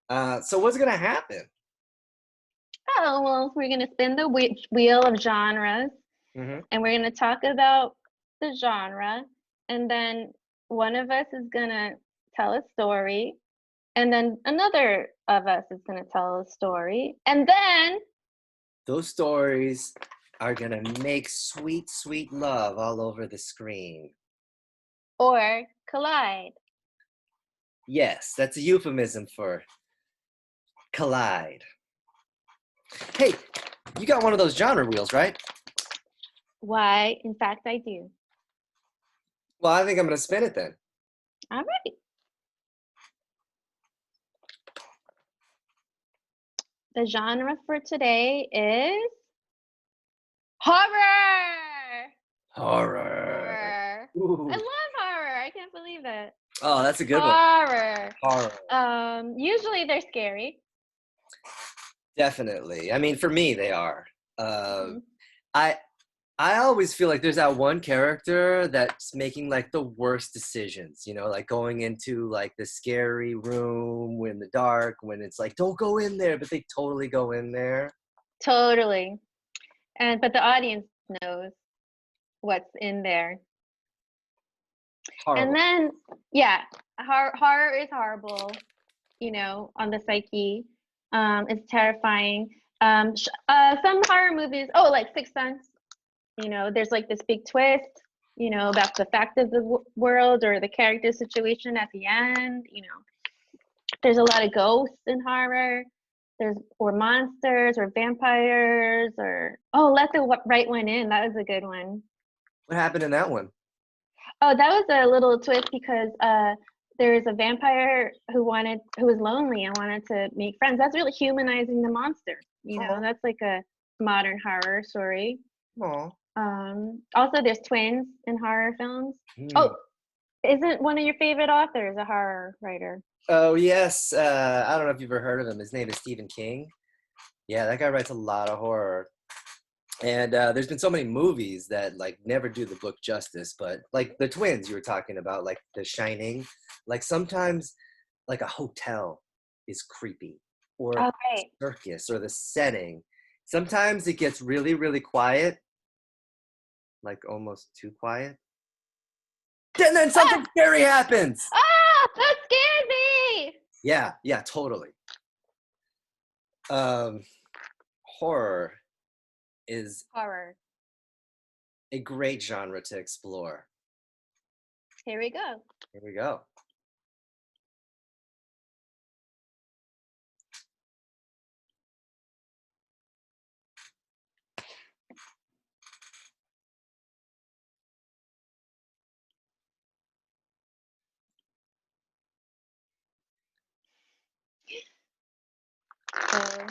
So what's gonna happen? Oh, well, we're going to spin the wheel of genres Hmm. and we're going to talk about the genre. And then one of us is going to tell a story. And then another of us is going to tell a story. And then, Those stories are gonna make sweet, sweet love all over the screen. or collide. Yes, that's a euphemism for collide. Hey, you got one of those genre wheels, right? Why, in fact, I do. Well, I think I'm gonna spin it then. All right. The genre for today is horror. Horror. Horror. I Ooh. love horror. I can't believe it. Oh, that's a good one. Horror. Horror. Usually they're scary. Definitely. I mean, for me, they are. Uh, Mhm. I I always feel like there's that one character that's making like the worst decisions, like going into like the scary room when the dark, when it's like, don't go in there, but they totally go in there. Totally. But the audience knows what's in there. And Horrible. then yeah, horror is horrible, on the psyche. It's terrifying. Some horror movies, oh, like Sixth Sense, there's like this big twist, about the fact of the world or the character situation at the end. There's a lot of ghosts in horror. There's or monsters or vampires or oh, Let the Right One In. That was a good one. What happened in that one? Oh, that was a little twist because there was a vampire who was lonely and wanted to make friends. That's really humanizing the monster. Oh, That's like a modern horror story. oh. Also, there's twins in horror films. Hmm. Oh, isn't one of your favorite authors a horror writer? Oh, yes. I don't know if you've ever heard of him. His name is Stephen King. Yeah, that guy writes a lot of horror. And there's been so many movies that like never do the book justice, but like the twins you were talking about, like The Shining, like sometimes like a hotel is creepy, or Oh, a right. circus, or the setting. Sometimes it gets really, really quiet, like almost too quiet. And then Ah, something scary happens. that scared me. Yeah, yeah, totally. Um, Horror is Horror. a great genre to explore. Here we go. Here we go. So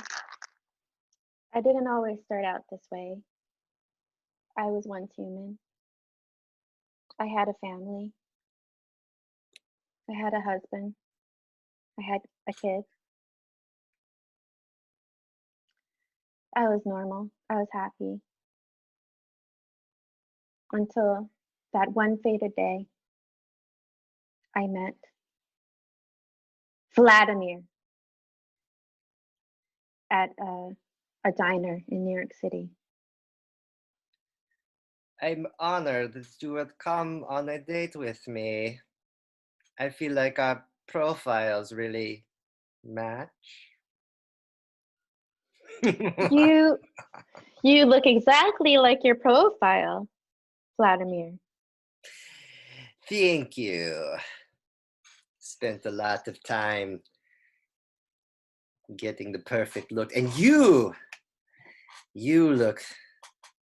I didn't always start out this way. I was once human. I had a family. I had a husband. I had a kid. I was normal. I was happy until that one fated day I met Vladimir at a diner in New York City. I'm honored that you would come on a date with me. I feel like our profiles really match. You you look exactly like your profile, Vladimir. Thank you. Spent a lot of time getting the perfect look. And you look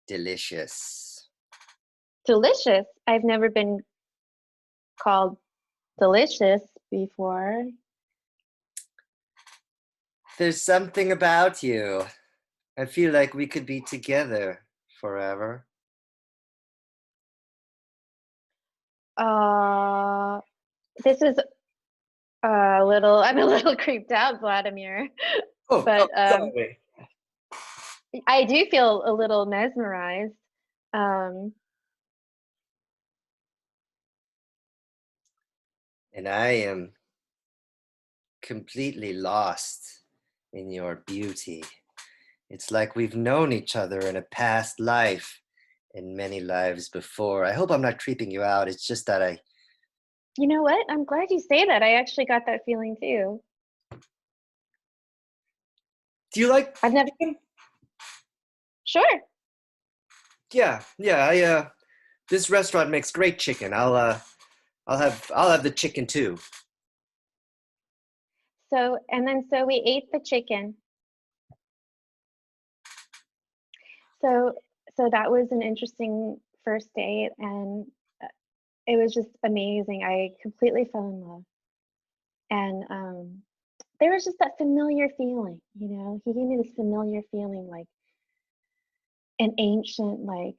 delicious. Delicious. I've never been called delicious before. There's something about you. I feel like we could be together forever. Uh, this is I'm a little creeped out, Vladimir. Oh, But sorry. I do feel a little mesmerized. Um, And I am completely lost in your beauty. It's like we've known each other in a past life and many lives before. I hope I'm not creeping you out. It's just that You know what? I'm glad you say that. I actually got that feeling too. do you like I've never. chicken? Sure. Yeah. This restaurant makes great chicken. I'll have the chicken too. So we ate the chicken. So so that was an interesting first date, and uh, it was just amazing. I completely fell in love, and there was just that familiar feeling. He gave me this familiar feeling, like an ancient, like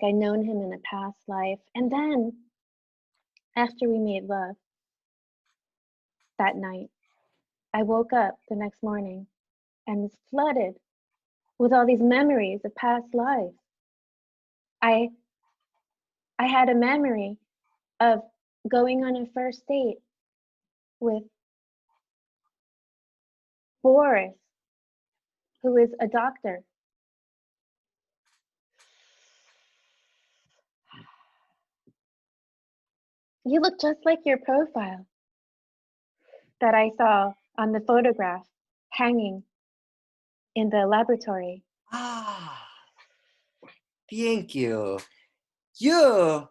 I'd known him in a past life. And then after we made love that night, I woke up the next morning and was flooded with all these memories of past lives. I I had a memory of going on a first date with Boris, who is a doctor. You look just like your profile that I saw on the photograph hanging in the laboratory. Ah, thank you. You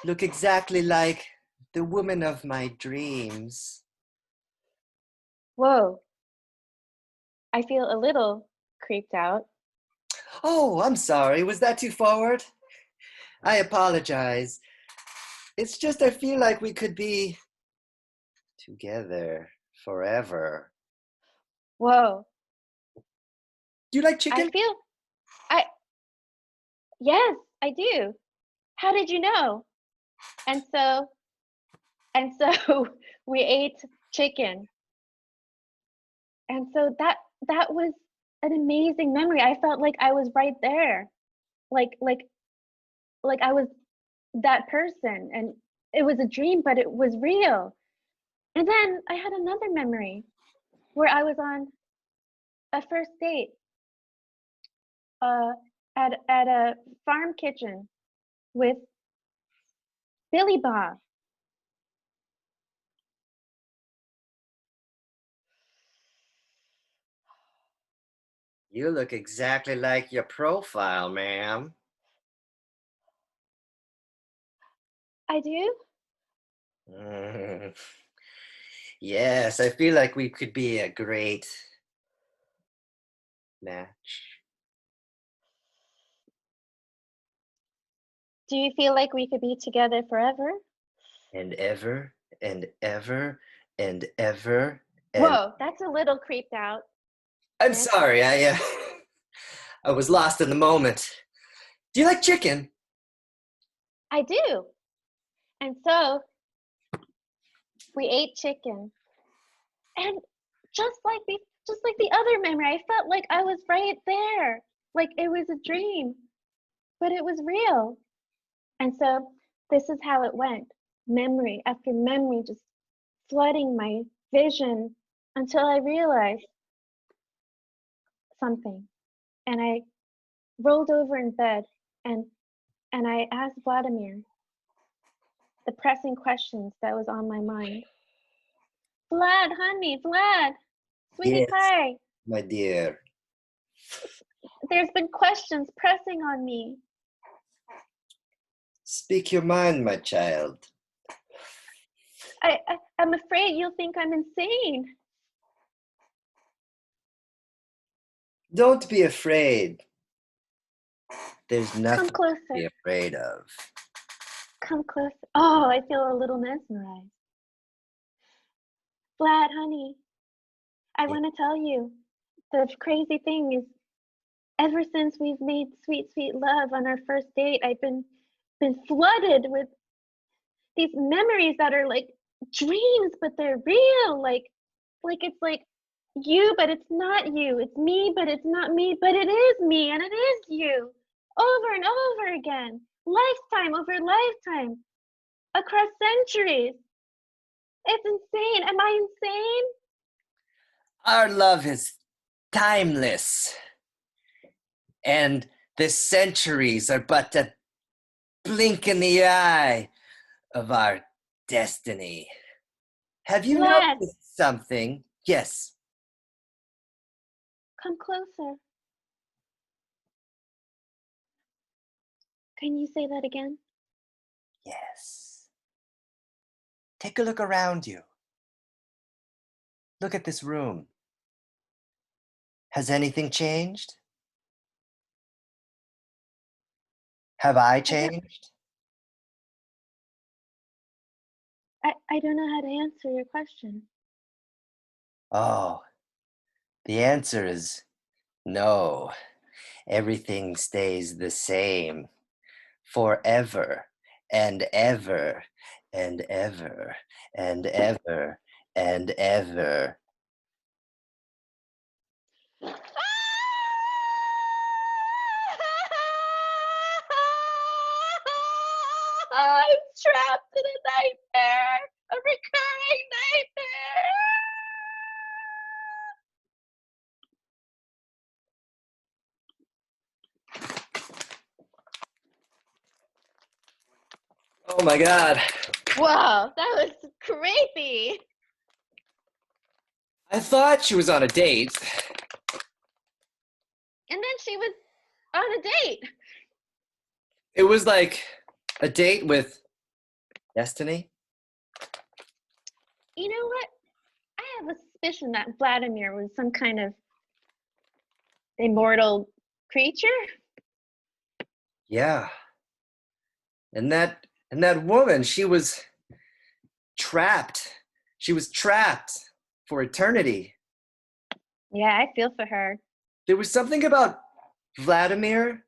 look exactly like the woman of my dreams. Whoa, I feel a little creeped out. Oh, I'm sorry. Was that too forward? I apologize. It's just I feel like we could be together forever. Whoa, Do you like I chicken? feel, I, yes, I do. How did you know? And so, and so we ate chicken. And so that was an amazing memory. I felt like I was right there. Like I was that person, and it was a dream, but it was real. And then I had another memory where I was on a first date uh, at a farm kitchen with Billy Bob. You look exactly like your profile, ma'am. I do? Mm. Yes, I feel like we could be a great match. Do you feel like we could be together forever? And ever and ever and ever and Whoa, that's a little creeped out, I'm Nick. sorry, I was lost in the moment. Do you like chicken? I do. And so we ate chicken. And just like the other memory, I felt like I was right there. Like it was a dream, but it was real. And so this is how it went. Memory after memory just flooding my vision until I realized something. And I rolled over in bed and I asked Vladimir the pressing questions that was on my mind. Vlad, honey, Vlad, sweetie Yes, pie, my dear. there's been questions pressing on me. Speak your mind, my child. I'm afraid you'll think I'm insane. Don't be afraid. There's Come nothing to closer. be afraid of. Come closer. Oh, I feel a little mesmerized. Vlad, honey, I Yeah. want to tell you the crazy thing is, ever since we've made sweet, sweet love on our first date, I've been flooded with these memories that are like dreams, but they're real. Like it's like you, but it's not you. It's me, but it's not me, but it is me, and it is you. Over and over again, lifetime over lifetime, across centuries. It's insane. Am I insane? Our love is timeless, and the centuries are but a blink in the eye of our destiny. Have you Vlad, noticed something? Yes. come closer. Can you say that again? Yes. Take a look around you. Look at this room. Has anything changed? Have I I don't changed? I don't know how to answer your question. Oh, the answer is no. Everything stays the same forever and ever and ever and ever and ever. I'm trapped in a nightmare, a recurring nightmare. Oh my God. Whoa, that was creepy. I thought she was on a date. And then she was on a date. It was like a date with destiny. You know what? I have a suspicion that Vladimir was some kind of immortal creature. Yeah. And that woman, she was trapped. She was trapped for eternity. Yeah, I feel for her. There was something about Vladimir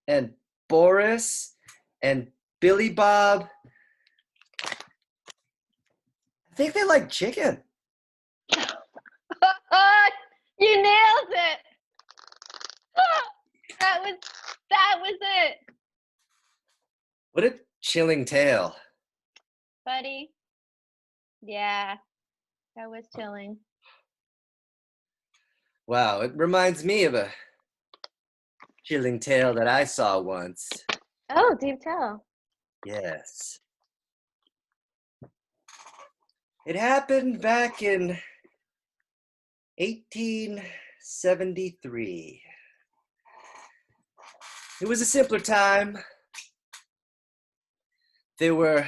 and Boris and Billy Bob. I think they like chicken. You nailed it. That was it, What a chilling tale. buddy. Yeah, that was chilling. Wow, it reminds me of a chilling tale that I saw once. Oh, deep tell. Yes. It happened back in 1873. It was a simpler time. There were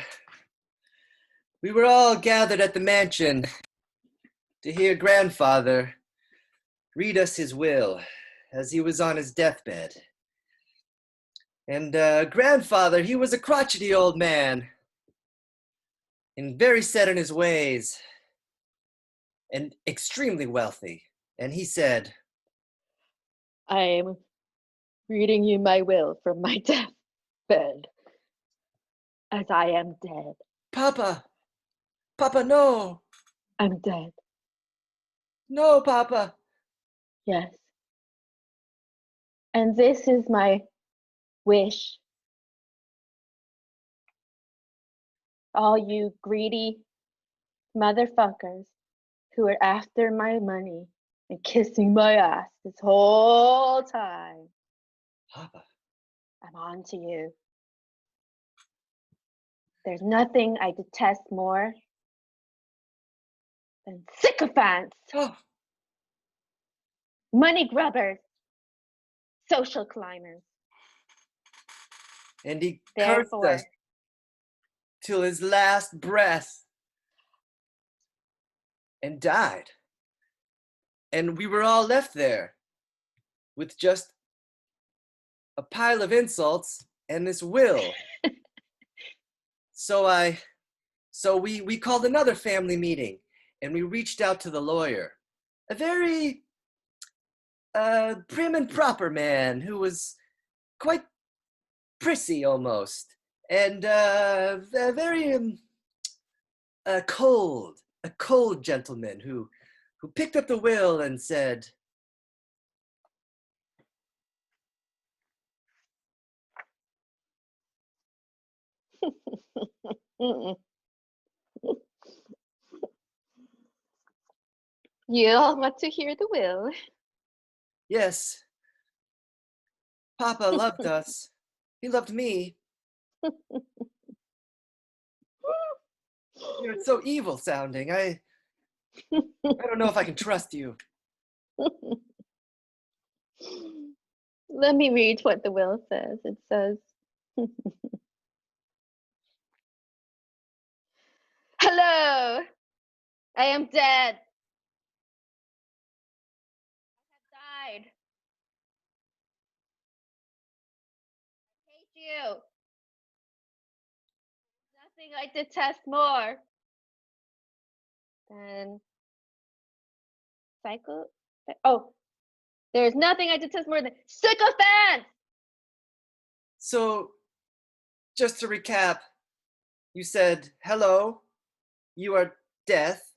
We were all gathered at the mansion to hear grandfather read us his will as he was on his deathbed. And grandfather, he was a crotchety old man and very set in his ways and extremely wealthy. And he said, I am reading you my will from my deathbed, as I am dead. Papa, Papa, no, I'm dead. no, Papa. Yes. And this is my wish. All you greedy motherfuckers who are after my money and kissing my ass this whole time, Papa. I'm on to you. There's nothing I detest more than sycophants, Oh, money grubbers, social climbers. and he cursed us Therefore, till his last breath and died. And we were all left there with just a pile of insults and this will. So we called another family meeting and we reached out to the lawyer, a very prim and proper man who was quite prissy almost, and a very a cold gentleman who picked up the will and said, You all want to hear the will. Yes, Papa loved us. He loved me. You're so evil sounding. I don't know if I can trust you. Let me read what the will says. It says, "Hello, I am dead. I have died. I hate you. Nothing I detest more than psycho. Oh, there is nothing I detest more than sycophants." So, just to recap, you said, hello, you are death,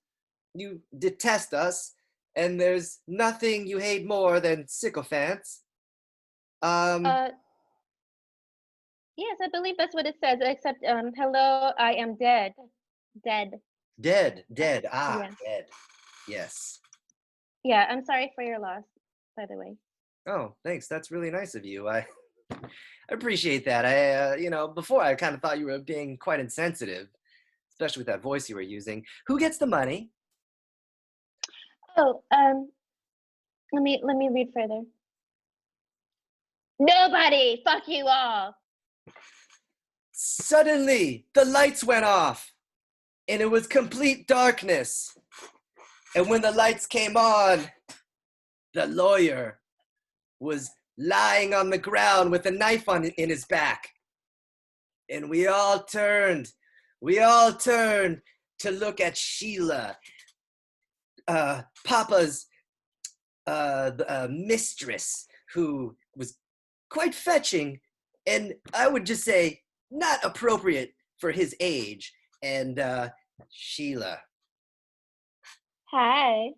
you detest us, and there's nothing you hate more than sycophants. Um, Uh, yes, I believe that's what it says. Except, hello, I am dead. Dead. dead, Yeah. dead. Yes. Yeah, I'm sorry for your loss, by the way. Oh, thanks. That's really nice of you. I appreciate that. Before I kind of thought you were being quite insensitive, especially with that voice you were using. Who gets the money? Oh, let me read further. Nobody. Fuck you all. Suddenly, the lights went off, and it was complete darkness. And when the lights came on, the lawyer was lying on the ground with a knife in his back. And we all turned to look at Sheila, Papa's mistress, who was quite fetching, and I would just say not appropriate for his age. And Sheila. Hi.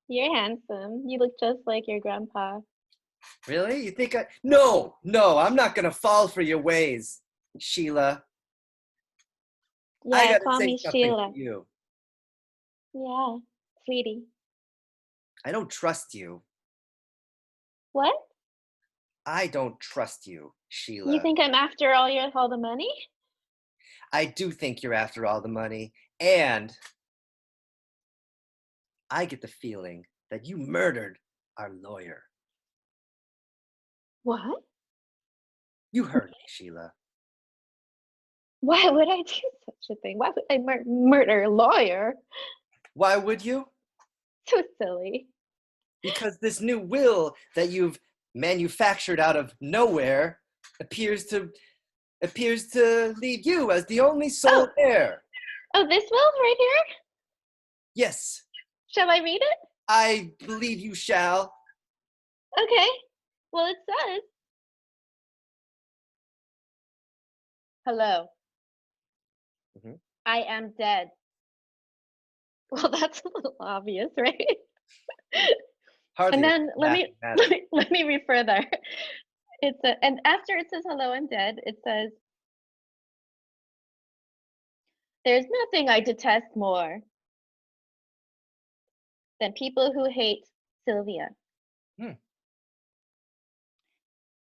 You're handsome. You look just like your grandpa. Really? You think I... No, I'm not gonna fall for your ways, Sheila. I Yeah, gotta call say me something Sheila. to you. Yeah, sweetie. I don't trust you. What? I don't trust you, You Sheila. think I'm after all the money? I do think you're after all the money, and I get the feeling that you murdered our lawyer. What? You heard me, Sheila. Why would I do such a thing? Why would I murder a lawyer? Why would you? So silly. Because this new will that you've manufactured out of nowhere appears to leave you as the only Oh, sole heir. oh, this will right here? Yes, Shall I read it? I believe you shall. Okay. Well, it says, "Hello, Mhm. I am dead." Well, that's a little obvious, right? And Hardly a then let laughing me matter. let me read further. And after it says "hello, I'm dead," it says, "There's nothing I detest more than people who hate Sylvia. Hmm.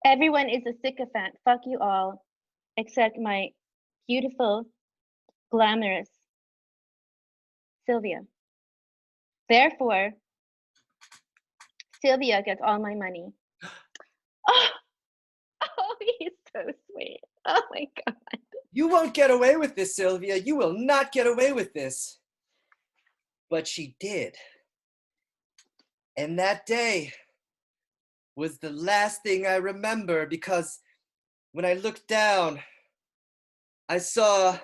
Everyone is a sycophant. Fuck you all, except my beautiful, glamorous Sylvia. Therefore, Sylvia gets all my money." Oh, oh, he's so sweet. Oh my god. You won't get away with this, Sylvia. You will not get away with this. But she did. And that day was the last thing I remember, because when I looked down, I saw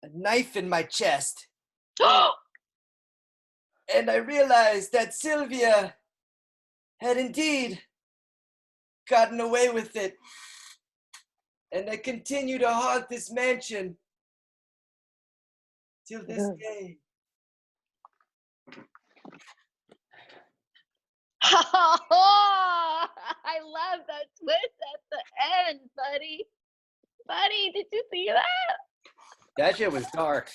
a knife in my chest. And I realized that Sylvia had indeed gotten away with it. And I continue to haunt this mansion till this day. I love that twist at the end, buddy. Buddy, did you see that? That shit was dark.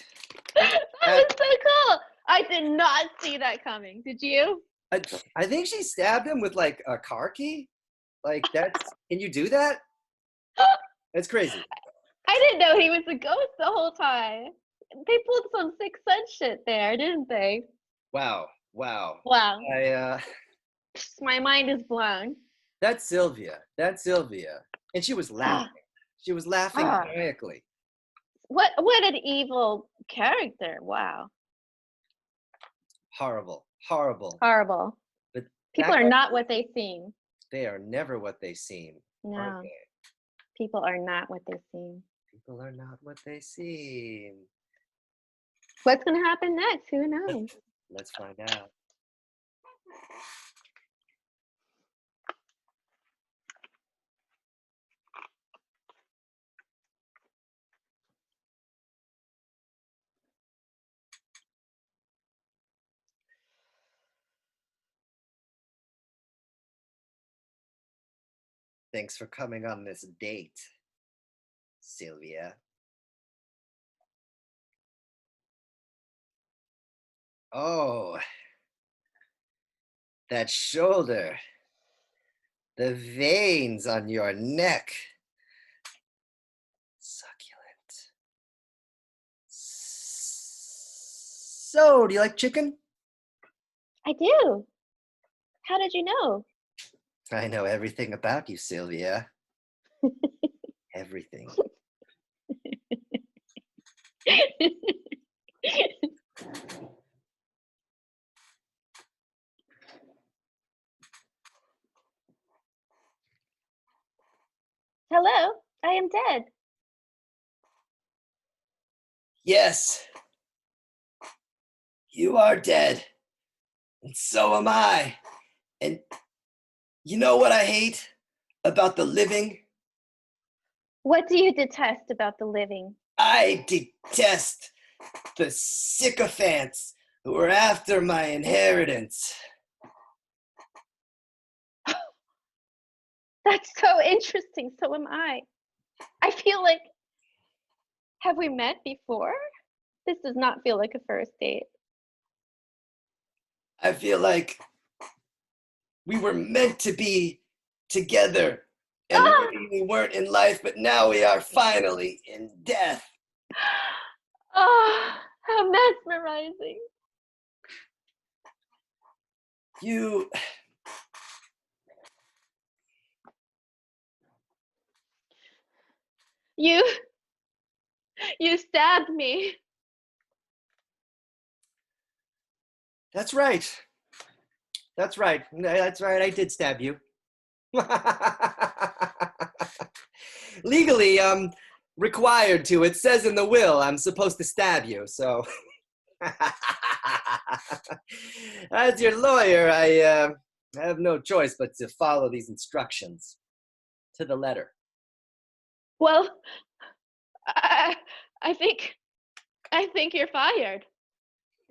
That was so cool. I did not see that coming. Did you? I think she stabbed him with like a car key. Like that's, can you do that? That's crazy. I didn't know he was a ghost the whole time. They pulled some Sixth Sense shit there, didn't they? Wow. Wow. Wow. I My mind is blown. That's Sylvia. That's Sylvia. And she was laughing. She was laughing Ah. maniacally. What an evil character. Wow. Horrible. Horrible. Horrible. But People are not what they seem. they are never what they seem. No. People are not what they seem. People are not what they seem. What's going to happen next? Who knows? Let's find out. Thanks for coming on this date, Sylvia. Oh, that shoulder. The veins on your neck. Succulent. So, do you like chicken? I do. How did you know? I know everything about you, Sylvia. Everything. Hello, I am dead. Yes, you are dead. And so am I. And you know what I hate about the living? What do you detest about the living? I detest the sycophants who are after my inheritance. That's so interesting. So am I. I feel like, have we met before? This does not feel like a first date. I feel like we were meant to be together, and maybe we weren't in life, but now we are finally in death. Oh, how mesmerizing. You stabbed me. That's right. That's right. That's right. I did stab you. Legally, I'm required to. It says in the will I'm supposed to stab you. So, as your lawyer, I have no choice but to follow these instructions to the letter. Well, I think you're fired.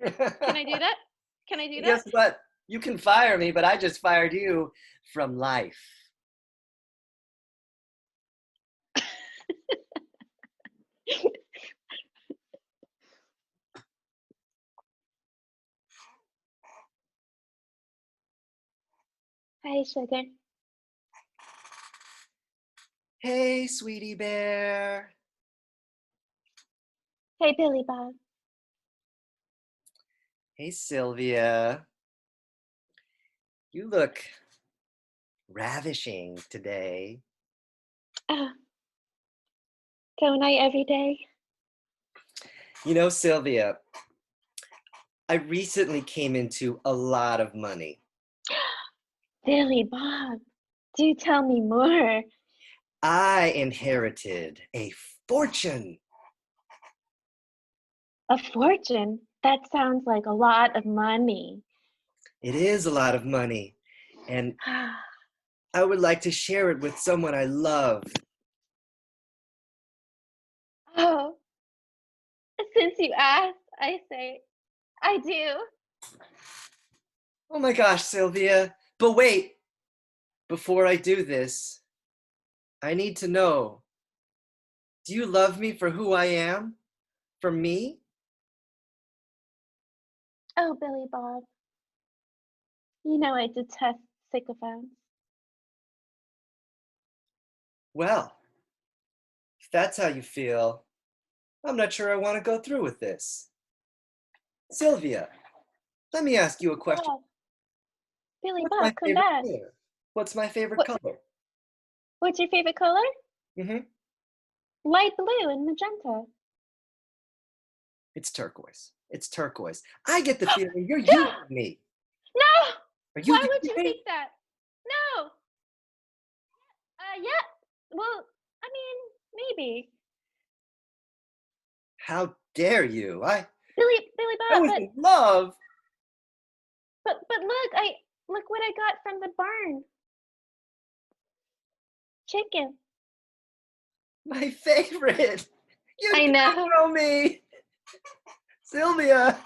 Can I do that? Can I do that? Guess what? You can fire me, but I just fired you from life. Hi, sugar. Hey, sweetie bear. Hey, Billy Bob. Hey, Sylvia. You look ravishing today. Don't I every day? You know, Sylvia, I recently came into a lot of money. Billy Bob, do tell me more. I inherited a fortune. A fortune? That sounds like a lot of money. It is a lot of money, and I would like to share it with someone I love. Oh, since you asked, I say, I do. Oh my gosh, Sylvia. But wait, before I do this, I need to know, do you love me for who I am? For me? Oh, Billy Bob. You know I detest sycophants. Well, if that's how you feel, I'm not sure I want to go through with this. Sylvia, let me ask you a question. Bob, Billy What's my Bob, come favorite back. color? What's my favorite What? color? What's your favorite color? Hmm. Light blue and magenta. It's turquoise. It's turquoise. I get the feeling you're No! using me. No! Are you Why would using you me? think that? No! Yeah. Well, I mean, maybe. How dare you? Billy I Bob, was in love. but look what I got from the barn. Chicken. My favorite. You I can't know. throw me. Sylvia.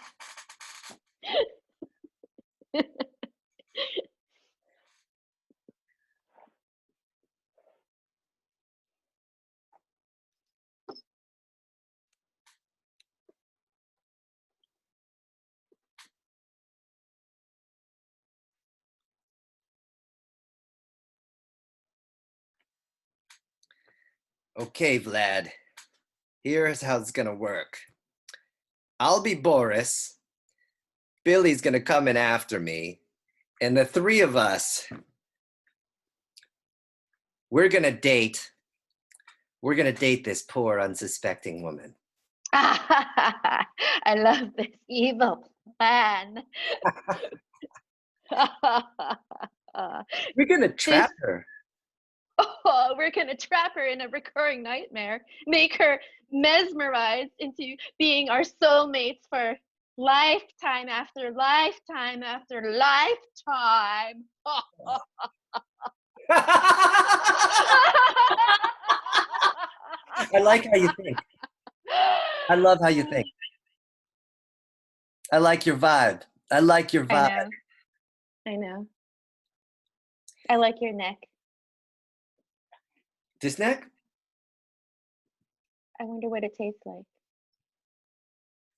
Okay, Vlad. Here's how it's gonna work. I'll be Boris. Billy's gonna come in after me. And the three of us, we're gonna date. We're gonna date this poor, unsuspecting woman. I love this evil plan. We're gonna This trap her. Oh, we're gonna trap her in a recurring nightmare, make her mesmerized into being our soulmates for lifetime after lifetime after lifetime. I like how you think. I love how you think. I like your vibe. I like your I vibe. know. I know. I like your neck. This neck? I wonder what it tastes like.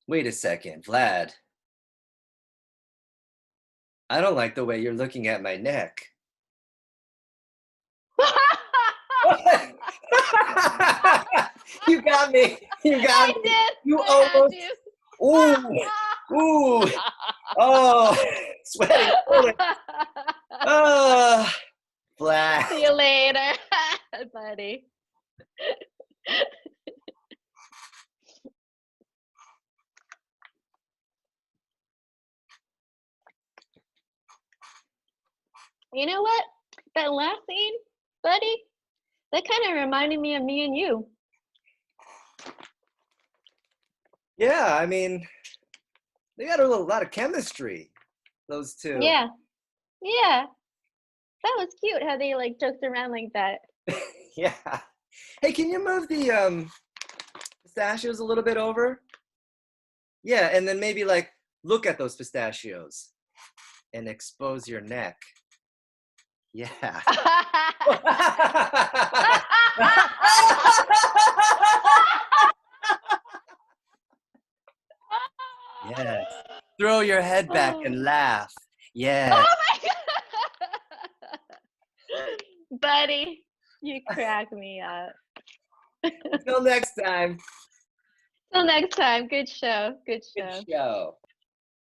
Wait a second, Vlad. I don't like the way you're looking at my neck. What? You got me. You got I me. did. You I had almost. to. Ooh. Ooh. Oh, sweating. Oh, Vlad. See you later, buddy. You know what? That last scene, buddy, that kind of reminded me of me and you. Yeah, I mean, they got a lot of chemistry, those two. Yeah, yeah. That was cute how they like joked around like that. Yeah. Hey, can you move the pistachios a little bit over? Yeah, and then maybe like look at those pistachios and expose your neck. Yeah. Yeah. Throw your head back and laugh. Yeah. Oh my god! Buddy, you crack me up. Until next time. Till next time, good show. Good Good show. show.